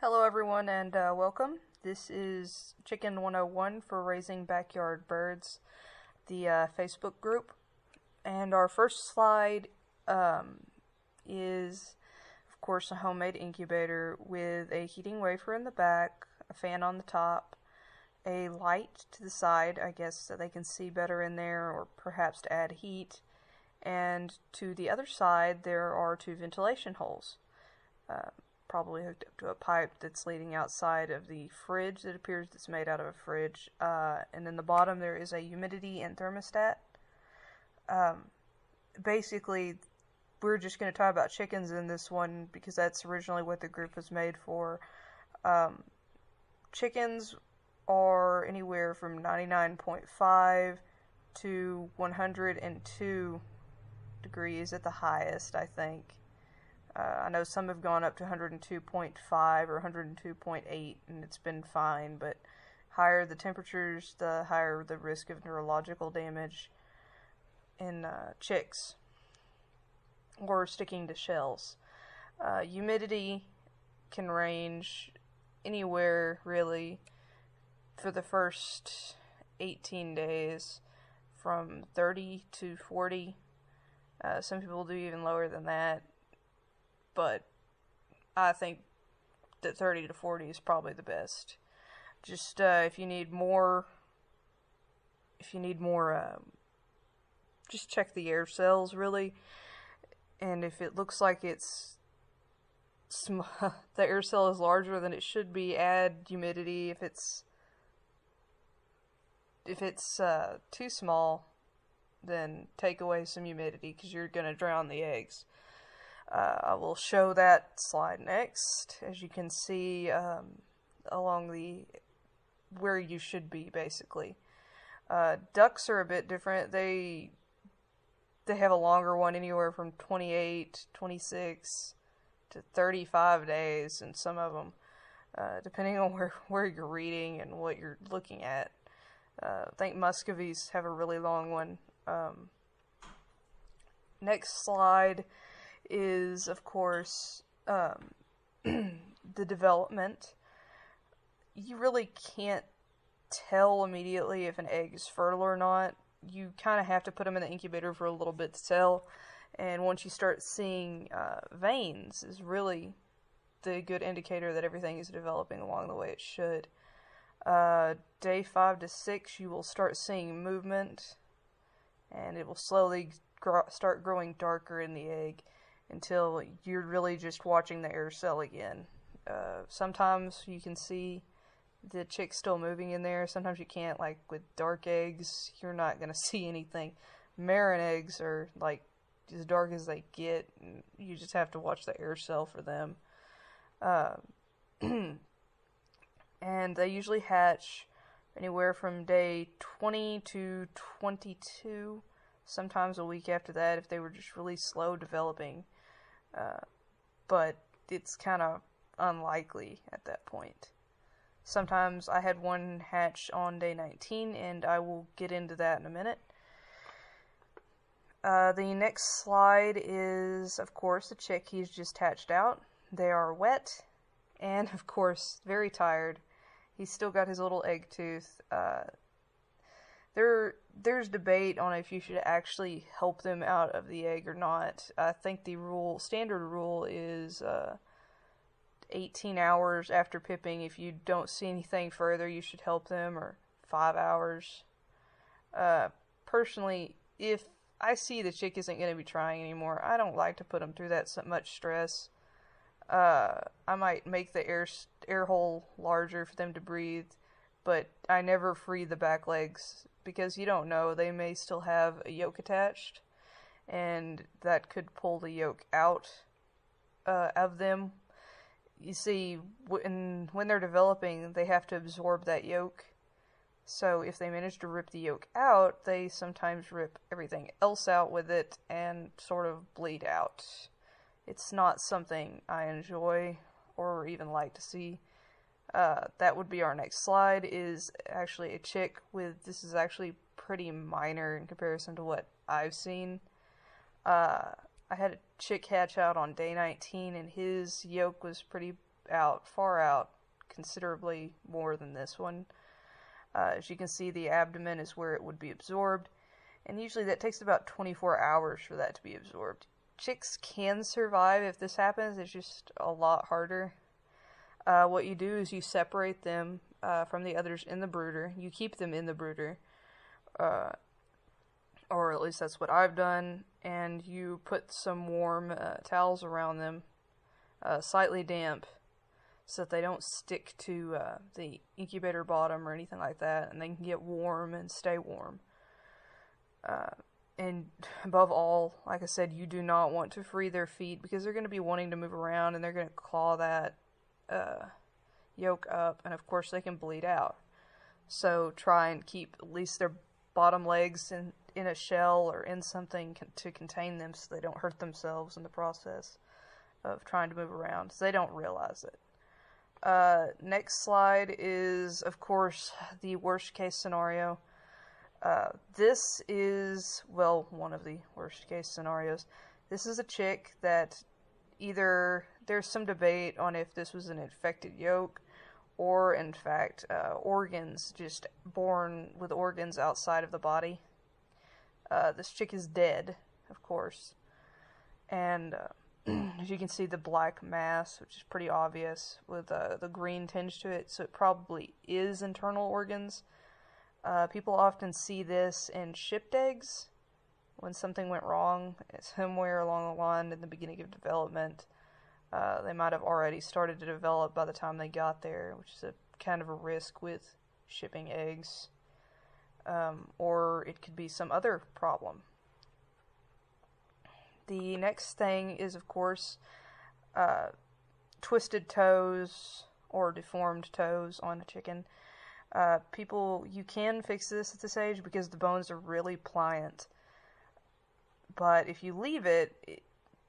Hello everyone and welcome. This is Chicken 101 for Raising Backyard Birds, the Facebook group. And our first slide is, of course, a homemade incubator with a heating wafer in the back, a fan on the top, a light to the side, I guess, so they can see better in there, or perhaps to add heat. And to the other side, there are two ventilation holes. Probably hooked up to a pipe that's leading outside of the fridge that appears it's made out of a fridge. And in the bottom there is a humidity and thermostat. Basically, we're just going to talk about chickens in this one because that's originally what the group was made for. Chickens are anywhere from 99.5 to 102 degrees at the highest, I think. I know some have gone up to 102.5 or 102.8 and it's been fine, but higher the temperatures, the higher the risk of neurological damage in chicks or sticking to shells. Humidity can range anywhere, really, for the first 18 days from 30 to 40. Some people do even lower than that. But I think that 30 to 40 is probably the best. Just if you need more, just check the air cells really. And if it looks like it's the air cell is larger than it should be, add humidity. If it's too small, then take away some humidity because you're gonna drown the eggs. I will show that slide next. As you can see, along where you should be, basically. Ducks are a bit different. They have a longer one, anywhere from 28, 26 to 35 days, and some of them, depending on where you're reading and what you're looking at. I think Muscovies have a really long one. Next slide is, of course, the development. You really can't tell immediately if an egg is fertile or not. You kind of have to put them in the incubator for a little bit to tell, and once you start seeing veins is really the good indicator that everything is developing along the way it should. Day 5 to 6 you will start seeing movement, and it will slowly start growing darker in the egg until you're really just watching the air cell again. Sometimes you can see the chick still moving in there. Sometimes you can't. Like with dark eggs, you're not going to see anything. Marin eggs are like as dark as they get. And you just have to watch the air cell for them. And they usually hatch anywhere from day 20 to 22. Sometimes a week after that if they were just really slow developing. But it's kind of unlikely at that point. Sometimes I had one hatch on day 19, and I will get into that in a minute. The next slide is, of course, the chick. He's just hatched out. They are wet, and of course, very tired. He's still got his little egg tooth. There's debate on if you should actually help them out of the egg or not. I think the standard rule is 18 hours after pipping. If you don't see anything further, you should help them, or 5 hours. Personally, if I see the chick isn't going to be trying anymore, I don't like to put them through that so much stress. I might make the air hole larger for them to breathe, but I never free the back legs because you don't know, they may still have a yolk attached, and that could pull the yolk out of them. You see, when they're developing, they have to absorb that yolk. So if they manage to rip the yolk out, they sometimes rip everything else out with it and sort of bleed out. It's not something I enjoy or even like to see. That would be our next slide, is actually a chick with, this is actually pretty minor in comparison to what I've seen. I had a chick hatch out on day 19, and his yolk was pretty out, far out, considerably more than this one. As you can see, the abdomen is where it would be absorbed, and usually that takes about 24 hours for that to be absorbed. Chicks can survive if this happens, it's just a lot harder. What you do is you separate them from the others in the brooder. You keep them in the brooder, or at least that's what I've done, and you put some warm towels around them, slightly damp, so that they don't stick to the incubator bottom or anything like that, and they can get warm and stay warm. And above all, like I said, you do not want to free their feet, because they're going to be wanting to move around, and they're going to claw that yolk up, and of course they can bleed out. So try and keep at least their bottom legs in a shell or in something to contain them, so they don't hurt themselves in the process of trying to move around, so they don't realize it. Next slide is, of course, the worst case scenario. This is, well, one of the worst case scenarios. This is a chick that either there's some debate on if this was an infected yolk, or in fact organs, just born with organs outside of the body. This chick is dead, of course, and as you can see, the black mass, which is pretty obvious, with the green tinge to it, so it probably is internal organs. People often see this in shipped eggs when something went wrong somewhere along the line in the beginning of development. They might have already started to develop by the time they got there, which is a kind of a risk with shipping eggs. Or it could be some other problem. The next thing is, of course, twisted toes or deformed toes on a chicken. You can fix this at this age because the bones are really pliant. But if you leave it,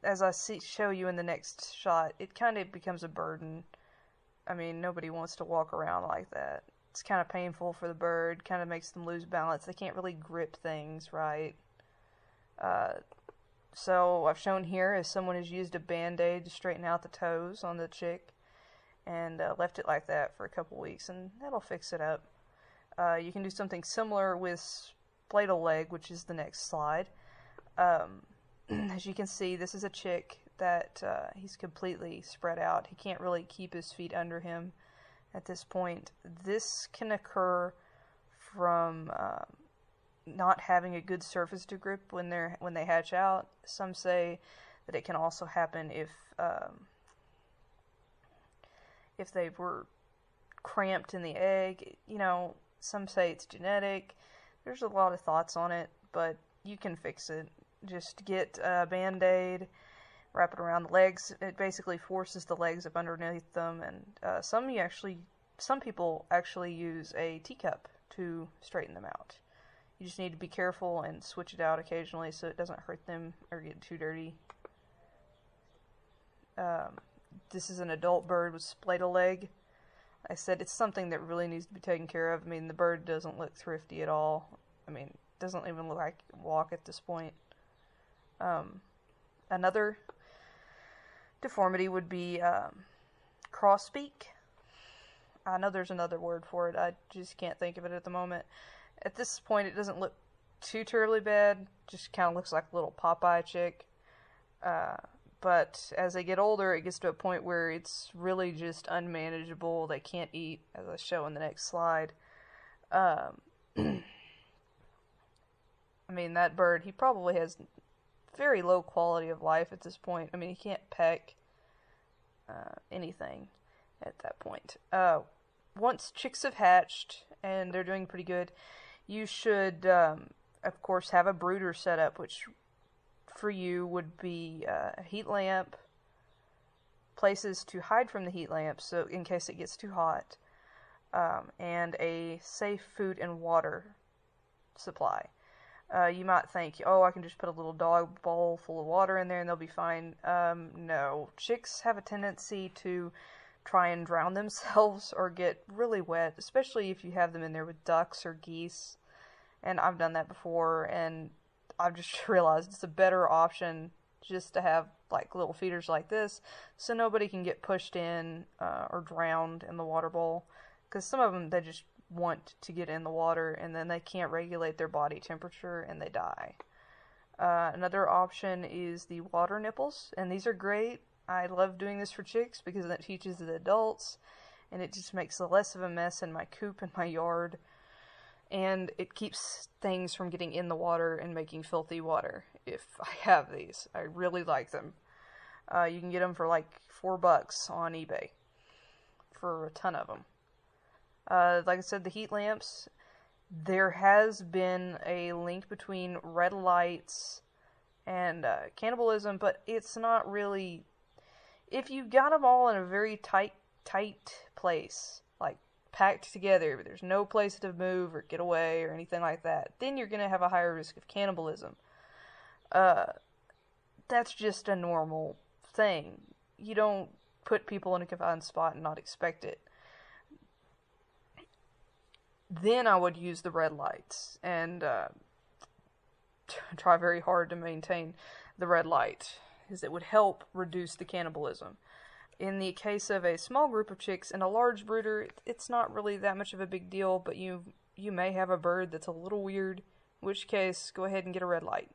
as I show you in the next shot, it kind of becomes a burden. I mean, nobody wants to walk around like that. It's kind of painful for the bird, kind of makes them lose balance. They can't really grip things right. So I've shown here is someone has used a band-aid to straighten out the toes on the chick, and left it like that for a couple weeks, and that'll fix it up. You can do something similar with spladle leg, which is the next slide. As you can see, this is a chick that he's completely spread out. He can't really keep his feet under him at this point. This can occur from not having a good surface to grip when they hatch out. Some say that it can also happen if they were cramped in the egg. You know, some say it's genetic. There's a lot of thoughts on it, but you can fix it. Just get a band-aid, wrap it around the legs. It basically forces the legs up underneath them, and some people actually use a teacup to straighten them out. You just need to be careful and switch it out occasionally so it doesn't hurt them or get too dirty. This is an adult bird with spladle leg. I said it's something that really needs to be taken care of. I mean, the bird doesn't look thrifty at all. I mean, doesn't even look like it can walk at this point. Another deformity would be crossbeak. I know there's another word for it. I just can't think of it at the moment. At this point, it doesn't look too terribly bad. Just kind of looks like a little Popeye chick. But as they get older, it gets to a point where it's really just unmanageable. They can't eat, as I show in the next slide. I mean, that bird, he probably has very low quality of life at this point. I mean, he can't peck anything at that point. Once chicks have hatched and they're doing pretty good, you should, of course, have a brooder set up, which for you would be a heat lamp, places to hide from the heat lamp so in case it gets too hot, and a safe food and water supply. You might think, oh, I can just put a little dog bowl full of water in there and they'll be fine. No. Chicks have a tendency to try and drown themselves or get really wet, especially if you have them in there with ducks or geese. And I've done that before, and I've just realized it's a better option just to have like little feeders like this, so nobody can get pushed in or drowned in the water bowl, because some of them, they just want to get in the water and then they can't regulate their body temperature and they die. Another option is the water nipples, and these are great. I love doing this for chicks because it teaches the adults, and it just makes less of a mess in my coop and my yard, and it keeps things from getting in the water and making filthy water. If I have these, I really like them. You can get them for like $4 on eBay for a ton of them. Like I said, the heat lamps, there has been a link between red lights and cannibalism, but it's not really... If you got them all in a very tight place, like packed together, there's no place to move or get away or anything like that, then you're going to have a higher risk of cannibalism. That's just a normal thing. You don't put people in a confined spot and not expect it. Then I would use the red lights and try very hard to maintain the red light, because it would help reduce the cannibalism. In the case of a small group of chicks and a large brooder, it's not really that much of a big deal, but you may have a bird that's a little weird, in which case, go ahead and get a red light.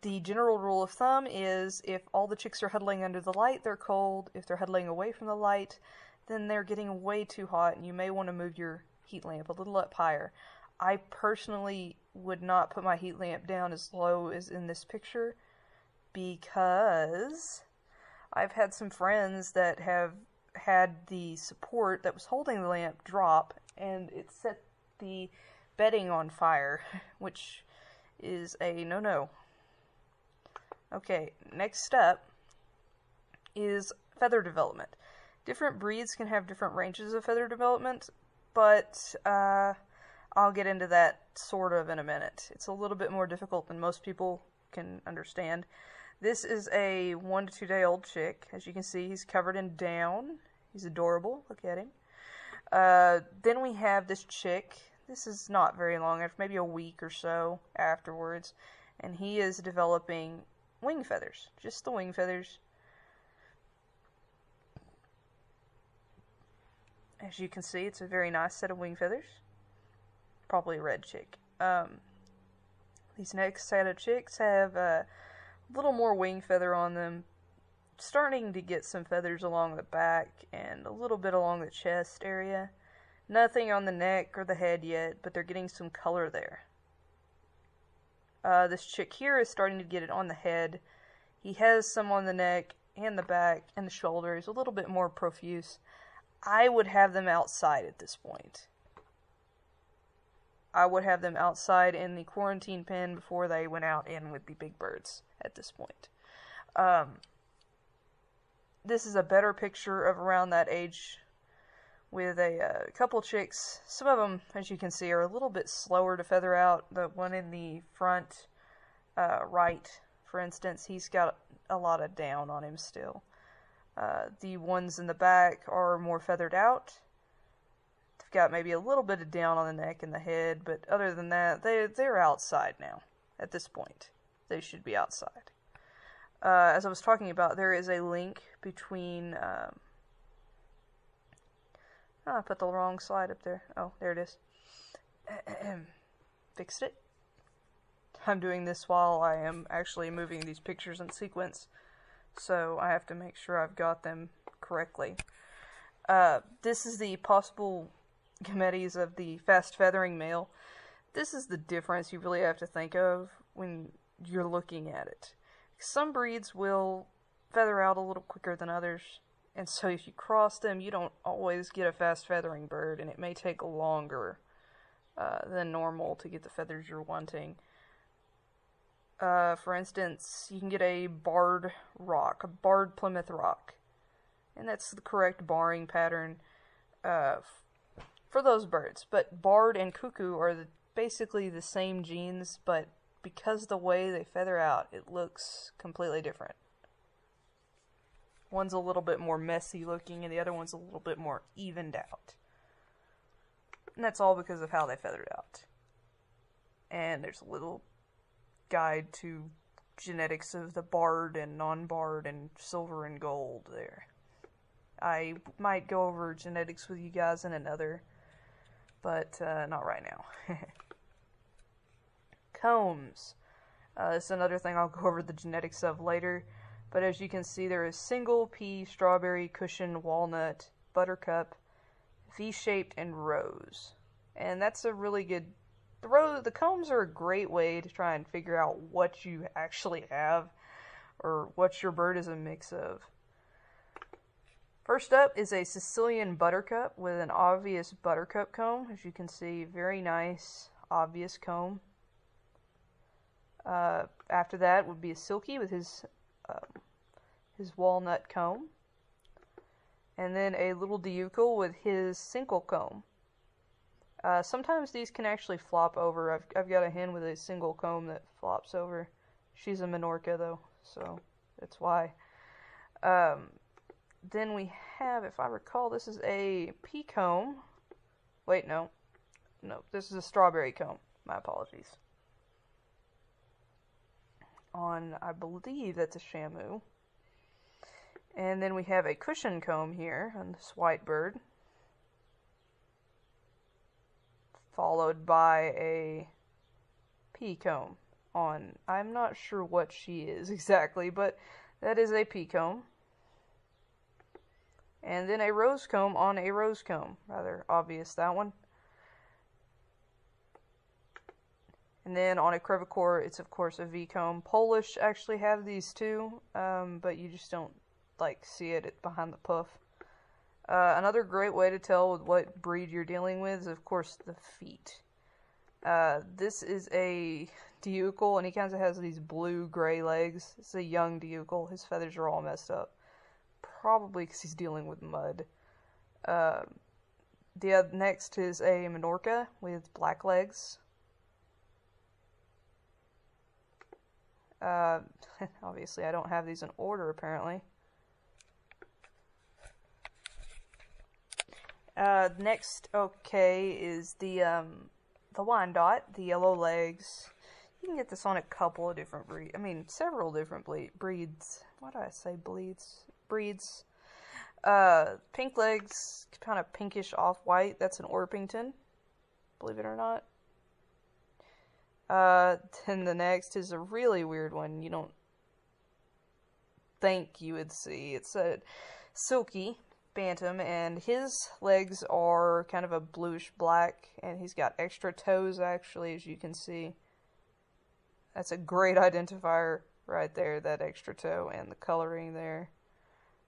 The general rule of thumb is if all the chicks are huddling under the light, they're cold. If they're huddling away from the light, then they're getting way too hot, and you may want to move your heat lamp a little up higher. I personally would not put my heat lamp down as low as in this picture, because I've had some friends that have had the support that was holding the lamp drop, and it set the bedding on fire, which is a no-no. Okay, next step is feather development. Different breeds can have different ranges of feather development, but I'll get into that sort of in a minute. It's a little bit more difficult than most people can understand. This is a 1 to 2 day old chick. As you can see, he's covered in down. He's adorable. Look at him. Then we have this chick. This is not very long, after maybe a week or so afterwards, and he is developing wing feathers. Just the wing feathers. As you can see, it's a very nice set of wing feathers. Probably a red chick. These next set of chicks have a little more wing feather on them, starting to get some feathers along the back and a little bit along the chest area. Nothing on the neck or the head yet, but they're getting some color there. This chick here is starting to get it on the head. He has some on the neck and the back and the shoulders, a little bit more profuse. I would have them outside at this point. I would have them outside in the quarantine pen before they went out in with the big birds at this point. This is a better picture of around that age with a couple chicks. Some of them, as you can see, are a little bit slower to feather out. The one in the front right, for instance, he's got a lot of down on him still. The ones in the back are more feathered out. They've got maybe a little bit of down on the neck and the head, but other than that, they're outside now. At this point, they should be outside. As I was talking about, there is a link between... I put the wrong slide up there. Oh, there it is. Fixed it. I'm doing this while I am actually moving these pictures in sequence, so I have to make sure I've got them correctly. This is the possible gametes of the fast feathering male. This is the difference you really have to think of when you're looking at it. Some breeds will feather out a little quicker than others, and so if you cross them, you don't always get a fast feathering bird, and it may take longer than normal to get the feathers you're wanting. For instance, you can get a barred rock, a barred Plymouth Rock, and that's the correct barring pattern for those birds. But barred and cuckoo are basically the same genes, but because the way they feather out, it looks completely different. One's a little bit more messy looking, and the other one's a little bit more evened out. And that's all because of how they feathered out. And there's a little guide to genetics of the barred and non-barred and silver and gold there. I might go over genetics with you guys in another, but not right now. Combs. This is another thing I'll go over the genetics of later, but as you can see, there is single, pea, strawberry, cushion, walnut, buttercup, V-shaped, and rose. And that's a really good... The combs are a great way to try and figure out what you actually have, or what your bird is a mix of. First up is a Sicilian buttercup with an obvious buttercup comb. As you can see, very nice, obvious comb. After that would be a silky with his walnut comb. And then a little Diucal with his single comb. Sometimes these can actually flop over. I've got a hen with a single comb that flops over. She's a Minorca though, so that's why. Then we have, if I recall, this is a pea comb. Wait, no, this is a strawberry comb. My apologies. I believe that's a Shamu. And then we have a cushion comb here on this white bird, followed by a pea comb on, I'm not sure what she is exactly, but that is a pea comb. And then a rose comb on a rose comb. Rather obvious, that one. And then on a crevicore, it's of course a V comb. Polish actually have these too, but you just don't see it behind the puff. Another great way to tell what breed you're dealing with is of course the feet. This is a Diucal, and he kind of has these blue-gray legs. It's a young Diucal. His feathers are all messed up. Probably because he's dealing with mud. Next is a Minorca with black legs. Obviously, I don't have these in order, apparently. Next, is the Wyandotte, the yellow legs. You can get this on a couple of different breeds. I mean, several different breeds. Why do I say bleeds? Breeds. Pink legs, kind of pinkish off-white. That's an Orpington, believe it or not. Then the next is a really weird one you don't think you would see. It's a Silky Bantam, and his legs are kind of a bluish black, and he's got extra toes, actually, as you can see. That's a great identifier right there, that extra toe, and the coloring there.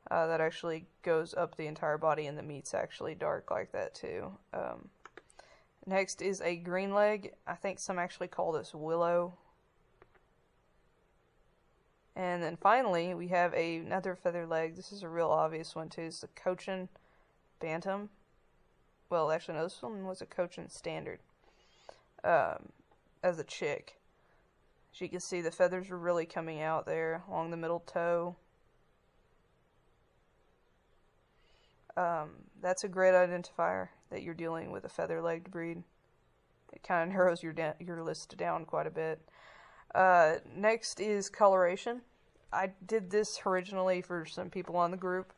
That actually goes up the entire body, and the meat's actually dark like that, too. Next is a green leg. I think some actually call this Willow. And then finally, we have another feather leg. This is a real obvious one, too. It's the Cochin Bantam. Well, actually, no, this one was a Cochin Standard. As a chick. As you can see, the feathers are really coming out there along the middle toe. That's a great identifier that you're dealing with a feather-legged breed. It kind of narrows your list down quite a bit. Next is coloration. I did this originally for some people on the group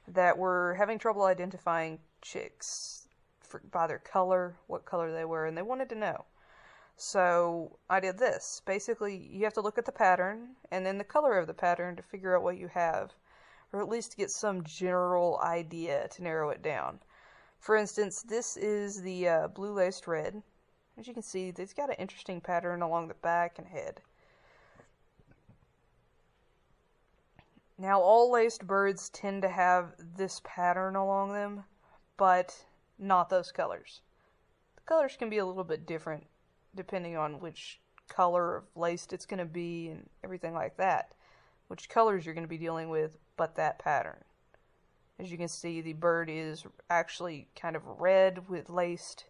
that were having trouble identifying chicks by their color, what color they were, and they wanted to know. So I did this. Basically, you have to look at the pattern and then the color of the pattern to figure out what you have, or at least get some general idea to narrow it down. For instance, this is the blue-laced red. As you can see, it's got an interesting pattern along the back and head. Now, all laced birds tend to have this pattern along them, but not those colors. The colors can be a little bit different depending on which color of laced it's going to be and everything like that. Which colors you're going to be dealing with, but that pattern. As you can see, the bird is actually kind of red with laced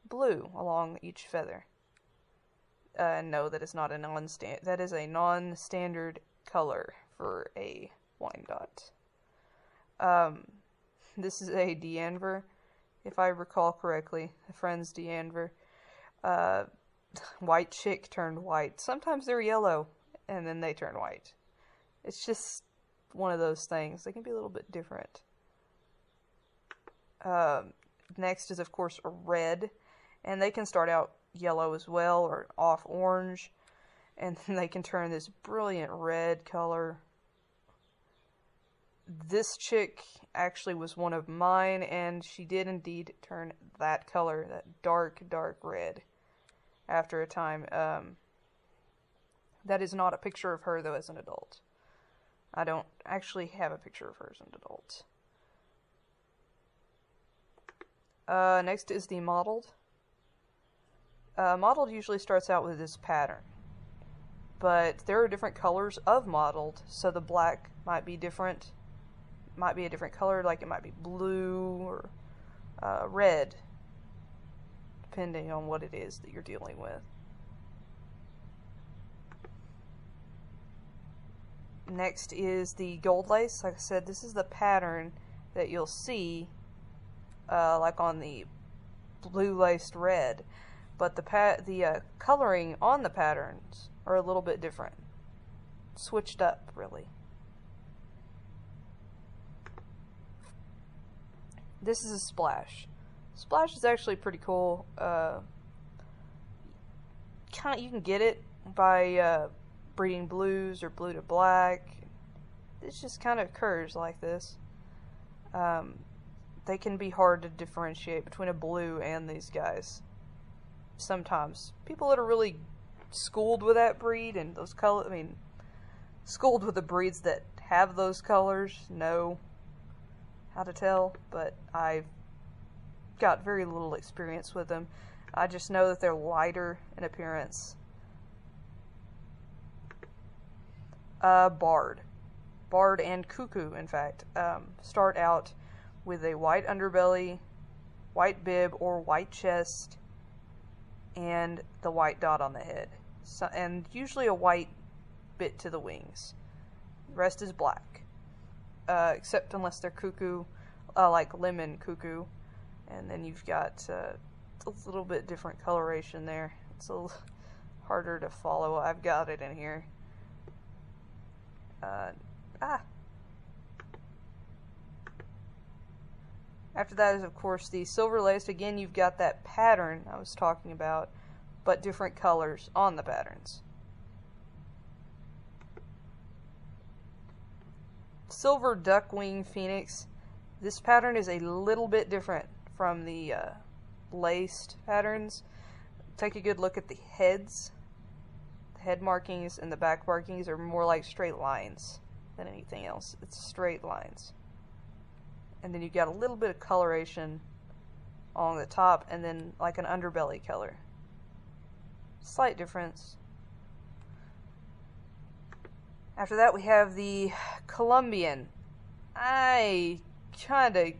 blue along each feather. No, that is not a that is a non-standard color for a Wyandotte. This is a D'Anvers, if I recall correctly, a friend's D'Anvers. White chick turned white. Sometimes they're yellow, and then they turn white. It's just one of those things. They can be a little bit different. Next is, of course, a red, and they can start out yellow as well, or off orange, and then they can turn this brilliant red color. This chick actually was one of mine, and she did indeed turn that color, that dark, dark red, after a time. That is not a picture of her, though, as an adult. I don't actually have a picture of her as an adult. Next is the mottled. Mottled usually starts out with this pattern, but there are different colors of mottled, so the black might be different. Might be a different color, like it might be blue or red, depending on what it is that you're dealing with. Next is the gold lace. Like I said, this is the pattern that you'll see like on the blue laced red, but the coloring on the patterns are a little bit different, switched up really. This is a splash. Splash is actually pretty cool. You can get it by breeding blues or blue to black. It just kind of occurs like this. They can be hard to differentiate between a blue and these guys. Sometimes people that are really schooled with that breed and those colors, schooled with the breeds that have those colors, know how to tell, but I've got very little experience with them. I just know that they're lighter in appearance. Barred and cuckoo, in fact, start out with a white underbelly, white bib or white chest, and the white dot on the head, and usually a white bit to the wings. The rest is black, except unless they're cuckoo, like lemon cuckoo, and then you've got a little bit different coloration there. It's a little harder to follow. I've got it in here. After that is, of course, the silver lace. Again, you've got that pattern I was talking about, but different colors on the patterns. Silver duckwing phoenix. This pattern is a little bit different from the laced patterns. Take a good look at the heads. The head markings and the back markings are more like straight lines than anything else. It's straight lines. And then you've got a little bit of coloration along the top, and then like an underbelly color. Slight difference. After that we have the Colombian. I kind of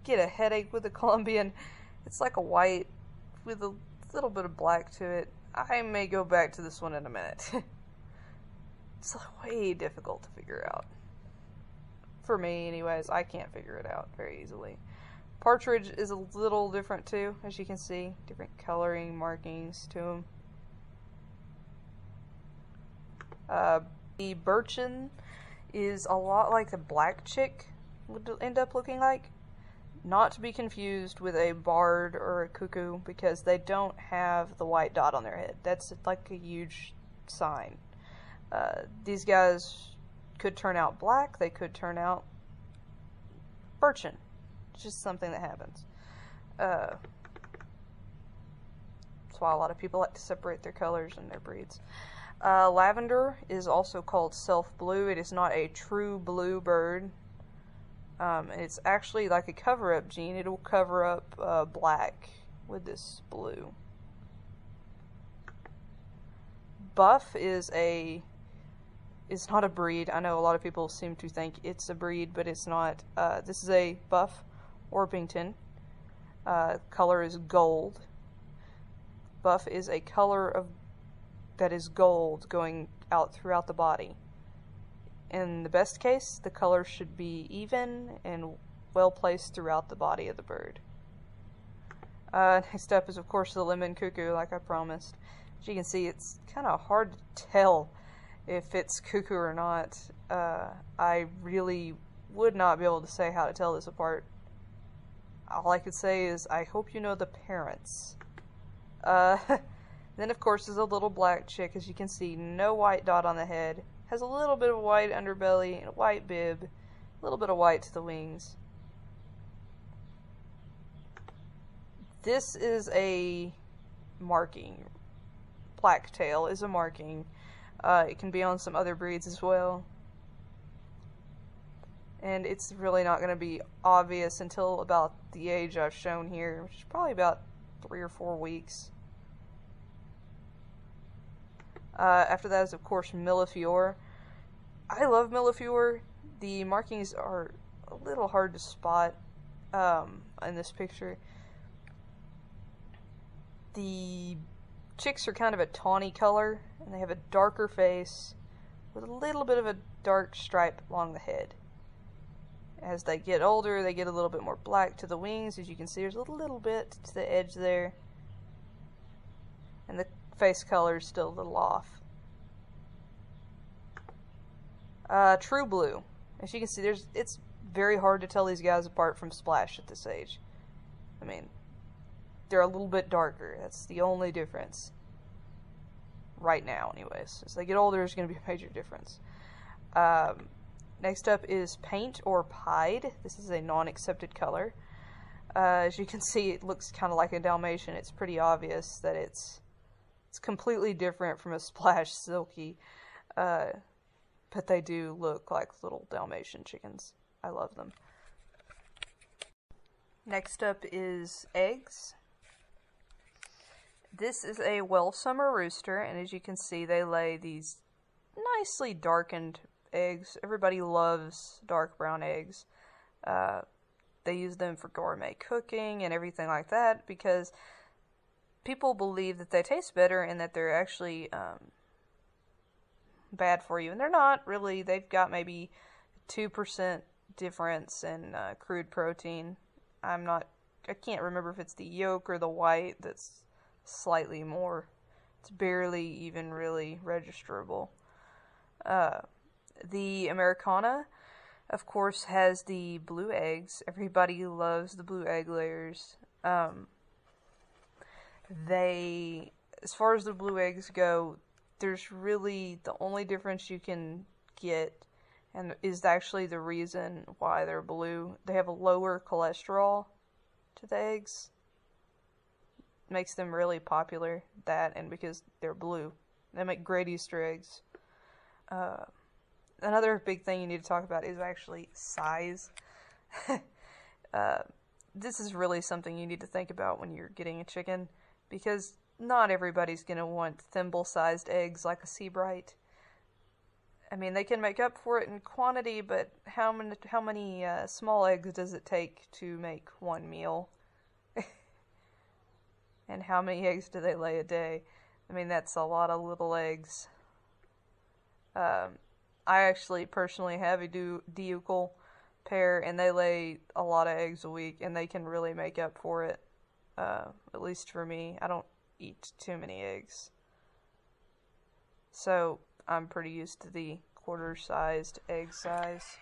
get a headache with the Colombian. It's like a white with a little bit of black to it. I may go back to this one in a minute. It's way difficult to figure out. For me, anyways, I can't figure it out very easily. Partridge is a little different too, as you can see. Different coloring markings to them. The Birchen is a lot like the black chick would end up looking like. Not to be confused with a barred or a cuckoo, because they don't have the white dot on their head. That's like a huge sign. These guys could turn out black, they could turn out birchen. It's just something that happens. That's why a lot of people like to separate their colors and their breeds. Lavender is also called self blue. It is not a true blue bird. It's actually like a cover-up gene. It'll cover up black with this blue. Buff is not a breed. I know a lot of people seem to think it's a breed, but it's not. This is a buff Orpington. Color is gold. Buff is a color that is gold going out throughout the body. In the best case, the color should be even and well placed throughout the body of the bird. Next up is, of course, the lemon cuckoo, like I promised. As you can see, it's kind of hard to tell if it's cuckoo or not. I really would not be able to say how to tell this apart. All I could say is, I hope you know the parents. Then, of course, there's a little black chick, as you can see. No white dot on the head. Has a little bit of white underbelly and a white bib. A little bit of white to the wings. This is a marking. Black tail is a marking. It can be on some other breeds as well. And it's really not going to be obvious until about the age I've shown here, which is probably about 3 or 4 weeks. After that is, of course, Millefiore. I love Millefiore. The markings are a little hard to spot in this picture. The chicks are kind of a tawny color, and they have a darker face with a little bit of a dark stripe along the head. As they get older, they get a little bit more black to the wings. As you can see, there's a little bit to the edge there. And the face color is still a little off. True Blue. As you can see, it's very hard to tell these guys apart from Splash at this age. I mean, they're a little bit darker. That's the only difference. Right now, anyways. As they get older, there's going to be a major difference. Next up is Paint or Pied. This is a non-accepted color. As you can see, it looks kind of like a Dalmatian. It's pretty obvious that it's completely different from a Splash Silky. But they do look like little Dalmatian chickens. I love them. Next up is Eggs. This is a Welsummer rooster, and as you can see, they lay these nicely darkened eggs. Everybody loves dark brown eggs. They use them for gourmet cooking and everything like that because people believe that they taste better and that they're actually bad for you. And they're not really. They've got maybe 2% difference in crude protein. I can't remember if it's the yolk or the white that's slightly more. It's barely even really registerable. The Americana, of course, has the blue eggs. Everybody loves the blue egg layers. As far as the blue eggs go, there's really the only difference you can get, and is actually the reason why they're blue. They have a lower cholesterol to the eggs. Makes them really popular, that and because they're blue. They make great Easter eggs. Another big thing you need to talk about is actually size. This is really something you need to think about when you're getting a chicken, because not everybody's going to want thimble-sized eggs like a Seabright. I mean, they can make up for it in quantity, but how many small eggs does it take to make one meal? And how many eggs do they lay a day? I mean, that's a lot of little eggs. I actually personally have a Ducal pair, and they lay a lot of eggs a week, and they can really make up for it. At least for me. I don't eat too many eggs. So, I'm pretty used to the quarter-sized egg size.